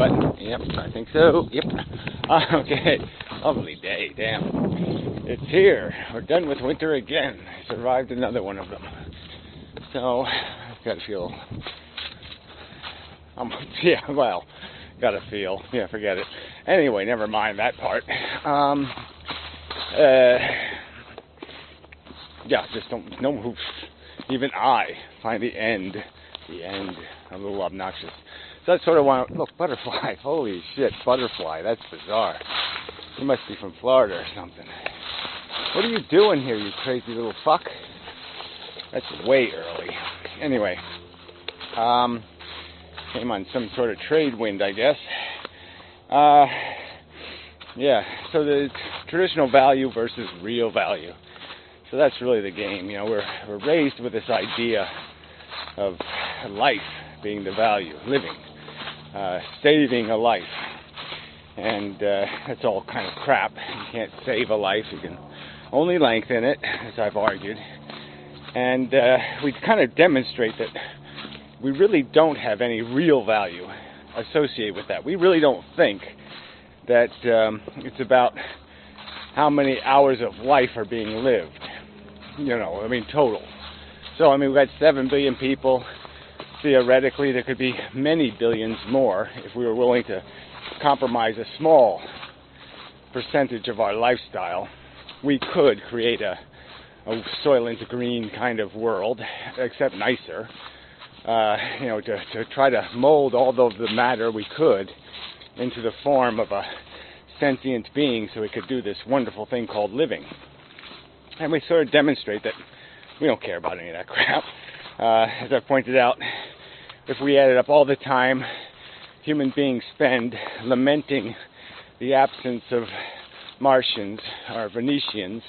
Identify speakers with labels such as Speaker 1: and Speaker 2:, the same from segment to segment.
Speaker 1: button. Yep, I think so. Yep. Okay. Lovely day. Damn. It's here. We're done with winter again. I survived another one of them. So, I've got to feel... Yeah, forget it. Anyway, never mind that part. Just don't know who... Even I find the end a little obnoxious. So that's sort of why... Look, butterfly. Holy shit, butterfly. That's bizarre. You must be from Florida or something. What are you doing here, you crazy little fuck? That's way early. Anyway, came on some sort of trade wind, I guess. So the traditional value versus real value. So that's really the game. You know, we're raised with this idea of life being the value, living, saving a life. And that's all kind of crap. You can't save a life. You can only lengthen it, as I've argued. And we kind of demonstrate that we really don't have any real value associated with that. We really don't think that it's about how many hours of life are being lived. Total. So, we've got 7 billion people. Theoretically, there could be many billions more if we were willing to compromise a small percentage of our lifestyle. We could create a Soylent Green kind of world, except nicer. To try to mold all of the matter we could into the form of a sentient being so we could do this wonderful thing called living. And we sort of demonstrate that we don't care about any of that crap. As I pointed out, if we added up all the time human beings spend lamenting the absence of Martians or Venetians,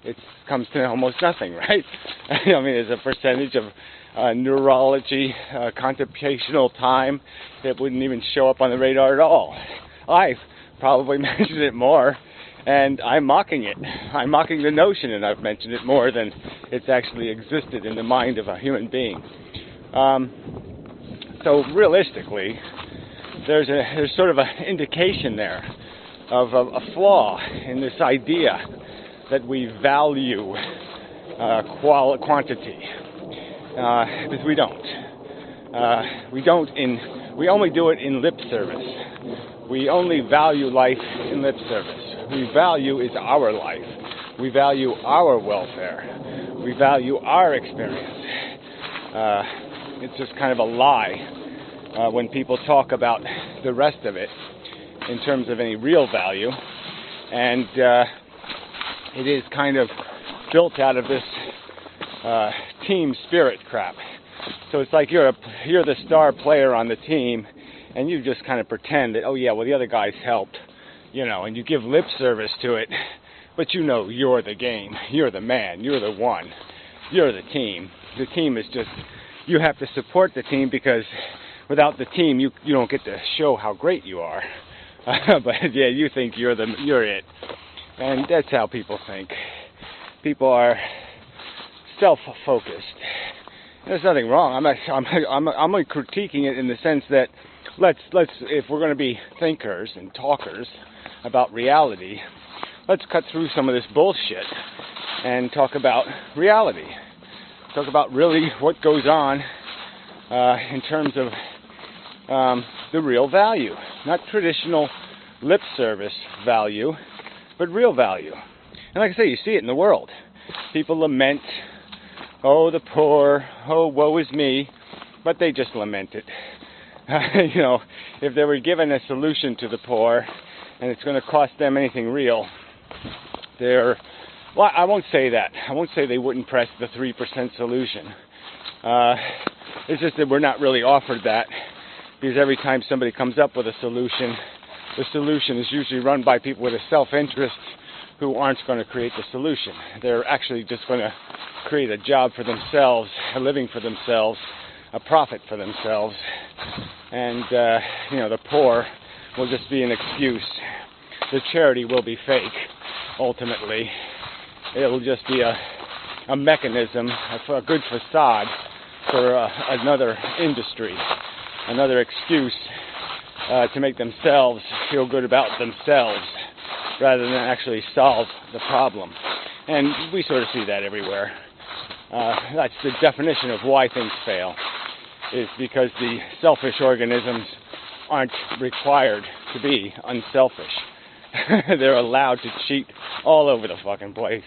Speaker 1: it comes to almost nothing, right? As a percentage of neurology, computational time that wouldn't even show up on the radar at all. I've probably mentioned it more, and I'm mocking it. I'm mocking the notion, and I've mentioned it more than it's actually existed in the mind of a human being. So realistically, there's sort of an indication there of a flaw in this idea that we value quantity, because we don't. We only do it in lip service. We only value life in lip service. We value is our life. We value our welfare. We value our experience. It's just kind of a lie when people talk about the rest of it in terms of any real value. And it is kind of built out of this team spirit crap. So it's like you're the star player on the team, and you just kind of pretend that, the other guys helped, and you give lip service to it, but you're the game, you're the man, you're the one, you're the team. The team is just, you have to support the team, because without the team, you don't get to show how great you are. But you think you're it. And that's how people think. People are self-focused. There's nothing wrong. I'm only critiquing it in the sense that let's if we're going to be thinkers and talkers about reality, let's cut through some of this bullshit and talk about reality. Talk about really what goes on in terms of the real value, not traditional lip service value, but real value. And like I say, you see it in the world. People lament, oh, the poor, oh, woe is me, but they just lament it. If they were given a solution to the poor, and it's going to cost them anything real, I won't say that. I won't say they wouldn't press the 3% solution. It's just that we're not really offered that, because every time somebody comes up with a solution, the solution is usually run by people with a self-interest who aren't going to create the solution. They're actually just going to create a job for themselves, a living for themselves, a profit for themselves. And, the poor will just be an excuse. The charity will be fake, ultimately. It will just be a mechanism, a good facade for another industry, another excuse to make themselves feel good about themselves rather than actually solve the problem. And we sort of see that everywhere. That's the definition of why things fail, is because the selfish organisms aren't required to be unselfish. They're allowed to cheat all over the fucking place,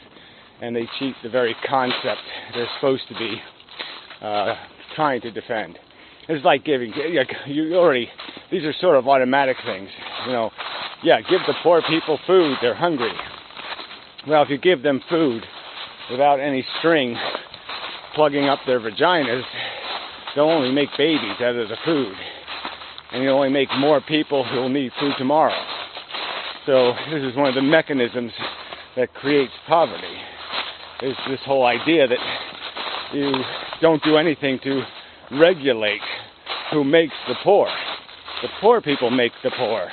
Speaker 1: and they cheat the very concept they're supposed to be trying to defend. It's like giving, these are sort of automatic things, give the poor people food, they're hungry. Well, if you give them food without any string plugging up their vaginas, they'll only make babies out of the food, and you'll only make more people who will need food tomorrow. So this is one of the mechanisms that creates poverty, is this whole idea that you don't do anything to regulate who makes the poor. The poor people make the poor.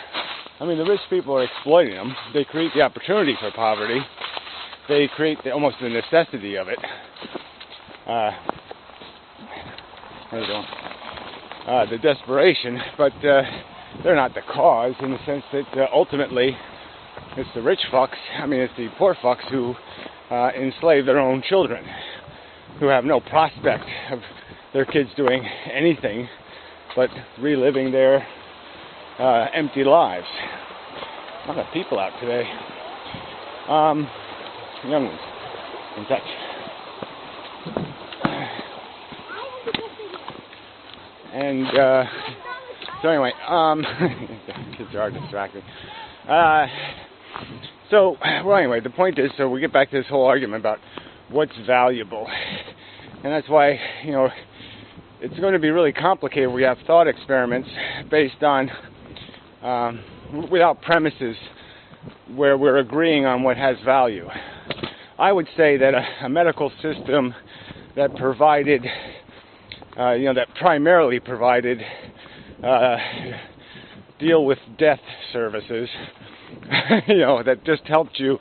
Speaker 1: I mean, the rich people are exploiting them. They create the opportunity for poverty. They create almost the necessity of it. The desperation, but they're not the cause, in the sense that ultimately it's the rich fucks, it's the poor fucks who enslave their own children, who have no prospect of their kids doing anything but reliving their empty lives. A lot of people out today. Young ones in touch. And so anyway, kids are distracting. Anyway, the point is, so we get back to this whole argument about what's valuable, and that's why it's going to be really complicated. We have thought experiments based on without premises where we're agreeing on what has value. I would say that a medical system that provided, that primarily provided deal with death services, that just helped you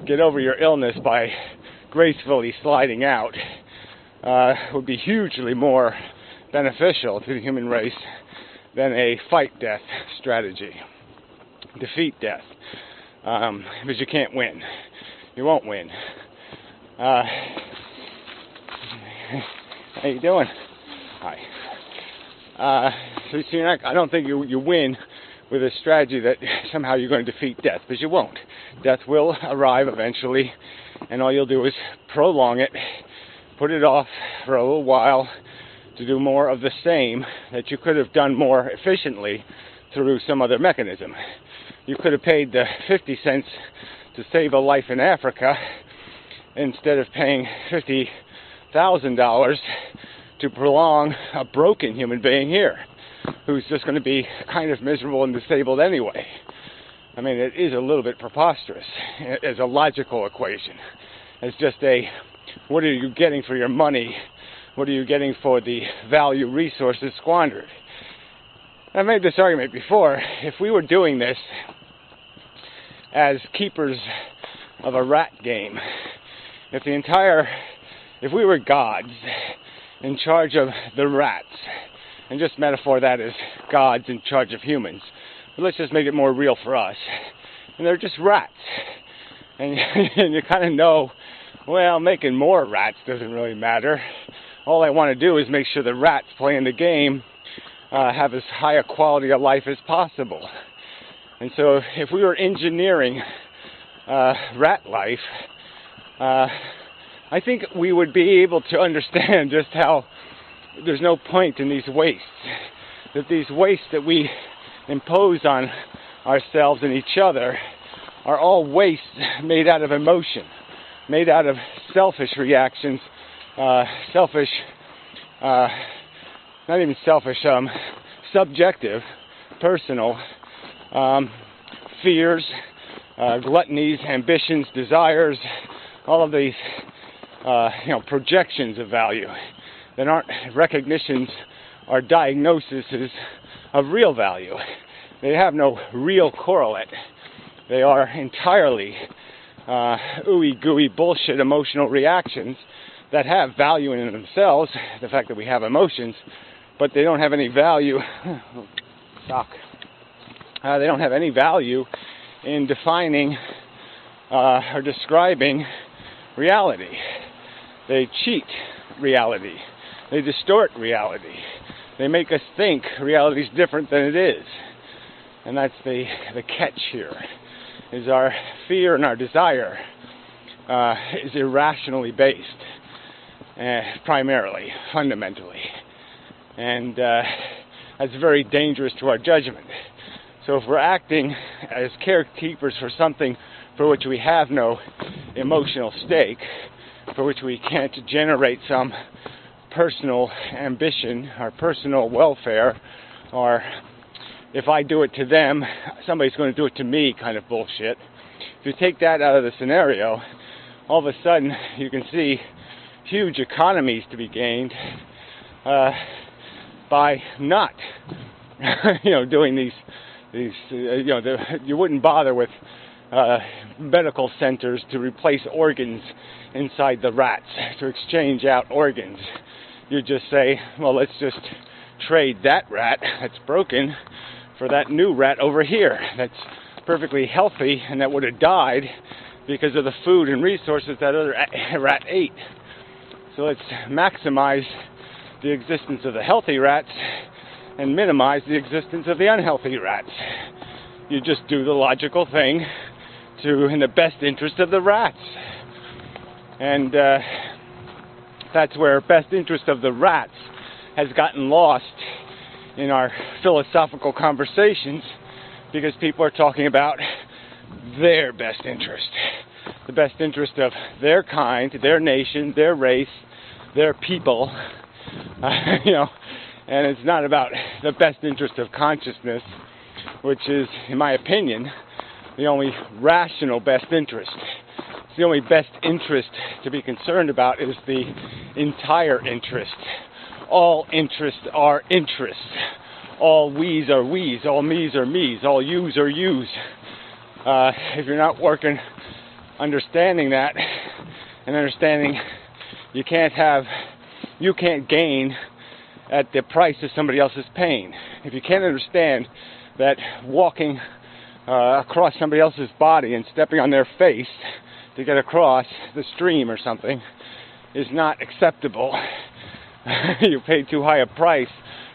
Speaker 1: get over your illness by gracefully sliding out, would be hugely more beneficial to the human race than a fight death strategy. Defeat death. Because you can't win. You won't win. How you doing? Hi. So I don't think you win with a strategy that somehow you're going to defeat death, because you won't. Death will arrive eventually, and all you'll do is prolong it, put it off for a little while to do more of the same that you could have done more efficiently through some other mechanism. You could have paid the 50 cents to save a life in Africa instead of paying $50,000 to prolong a broken human being here who's just going to be kind of miserable and disabled anyway. It is a little bit preposterous as a logical equation. It's just what are you getting for your money? What are you getting for the value resources squandered? I made this argument before. If we were doing this as keepers of a rat game, if we were gods in charge of the rats, and just metaphor that as gods in charge of humans, but let's just make it more real for us, and they're just rats, and you kind of know, well, making more rats doesn't really matter. All I want to do is make sure the rats playing the game have as high a quality of life as possible. And so if we were engineering rat life, I think we would be able to understand just how there's no point in these wastes. That these wastes that we impose on ourselves and each other are all wastes made out of emotion, made out of selfish reactions, subjective, personal fears, gluttonies, ambitions, desires, all of these projections of value that aren't recognitions or diagnoses of real value. They have no real correlate. They are entirely ooey gooey bullshit emotional reactions that have value in themselves, the fact that we have emotions, but they don't have any value. Doc. They don't have any value in defining or describing reality. They cheat reality. They distort reality. They make us think reality is different than it is. And that's the catch here, is our fear and our desire is irrationally based, primarily, fundamentally. And that's very dangerous to our judgment. So if we're acting as caretakers for something for which we have no emotional stake, for which we can't generate some personal ambition or personal welfare, or if I do it to them, somebody's going to do it to me kind of bullshit. If you take that out of the scenario, all of a sudden you can see huge economies to be gained by not, doing these. You wouldn't bother with medical centers to replace organs inside the rats, to exchange out organs. You just say, well, let's just trade that rat that's broken for that new rat over here that's perfectly healthy and that would have died because of the food and resources that other rat ate. So let's maximize the existence of the healthy rats and minimize the existence of the unhealthy rats. You just do the logical thing in the best interest of the rats. And that's where best interest of the rats has gotten lost in our philosophical conversations, because people are talking about their best interest, the best interest of their kind, their nation, their race, their people, and it's not about the best interest of consciousness, which is, in my opinion, the only rational best interest. The only best interest to be concerned about is the entire interest. All interests are interests. All we's are we's. All me's are me's. All you's are you's. If you're not understanding that, and understanding you can't gain at the price of somebody else's pain. If you can't understand that walking across somebody else's body and stepping on their face to get across the stream or something is not acceptable, you paid too high a price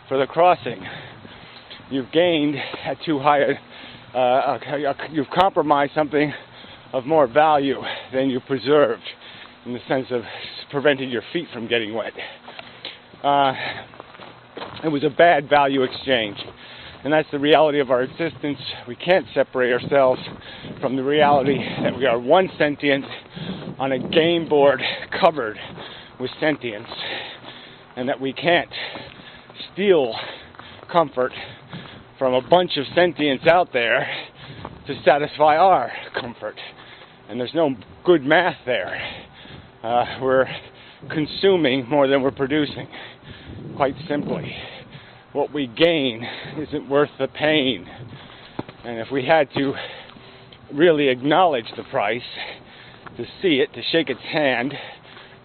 Speaker 1: for the crossing. You've gained at too high you've compromised something of more value than you preserved, in the sense of preventing your feet from getting wet. It was a bad value exchange. And that's the reality of our existence. We can't separate ourselves from the reality that we are one sentient on a game board covered with sentience, and that we can't steal comfort from a bunch of sentience out there to satisfy our comfort. And there's no good math there. We're consuming more than we're producing, quite simply. What we gain isn't worth the pain. And if we had to really acknowledge the price, to see it, to shake its hand,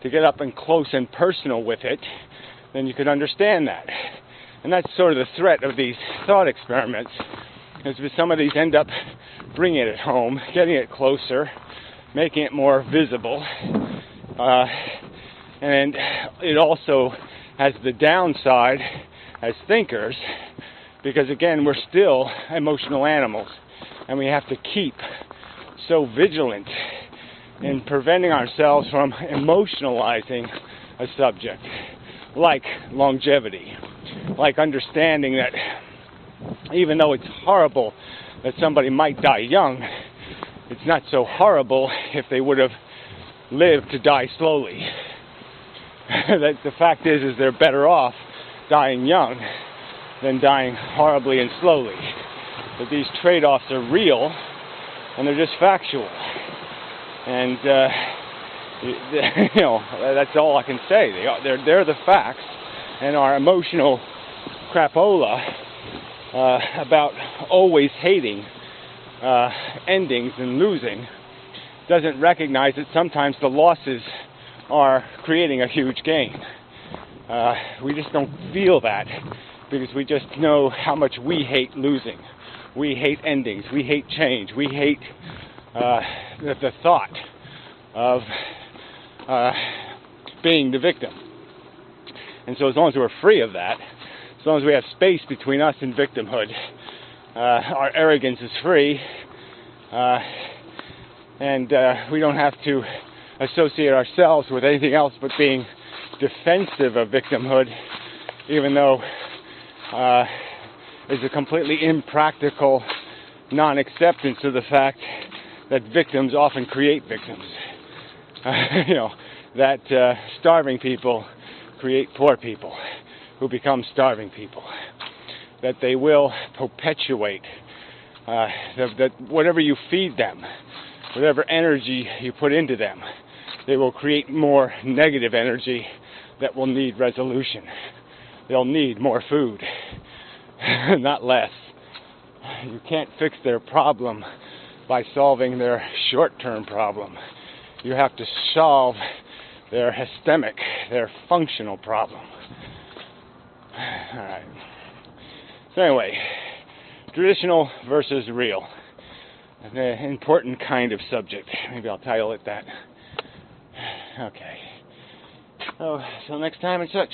Speaker 1: to get up and close and personal with it, then you could understand that. And that's sort of the threat of these thought experiments, is that some of these end up bringing it home, getting it closer, making it more visible. And it also has the downside as thinkers, because again, we're still emotional animals, and we have to keep so vigilant in preventing ourselves from emotionalizing a subject, like longevity, like understanding that even though it's horrible that somebody might die young, it's not so horrible if they would have lived to die slowly. That the fact is they're better off dying young than dying horribly and slowly. But these trade-offs are real, and they're just factual. And that's all I can say. They're the facts, and our emotional crapola about always hating endings and losing doesn't recognize that sometimes the losses are creating a huge gain. We just don't feel that, because we just know how much we hate losing. We hate endings. We hate change. We hate the thought of being the victim. And so as long as we're free of that, as long as we have space between us and victimhood, our arrogance is free, and we don't have to associate ourselves with anything else but being defensive of victimhood, even though there's a completely impractical non-acceptance of the fact that victims often create victims. That starving people create poor people who become starving people. That they will perpetuate that whatever you feed them, whatever energy you put into them, they will create more negative energy that will need resolution. They'll need more food, not less. You can't fix their problem by solving their short-term problem. You have to solve their systemic, their functional problem. All right. So anyway, traditional versus real. An important kind of subject. Maybe I'll title it that. Okay. So, till next time and such.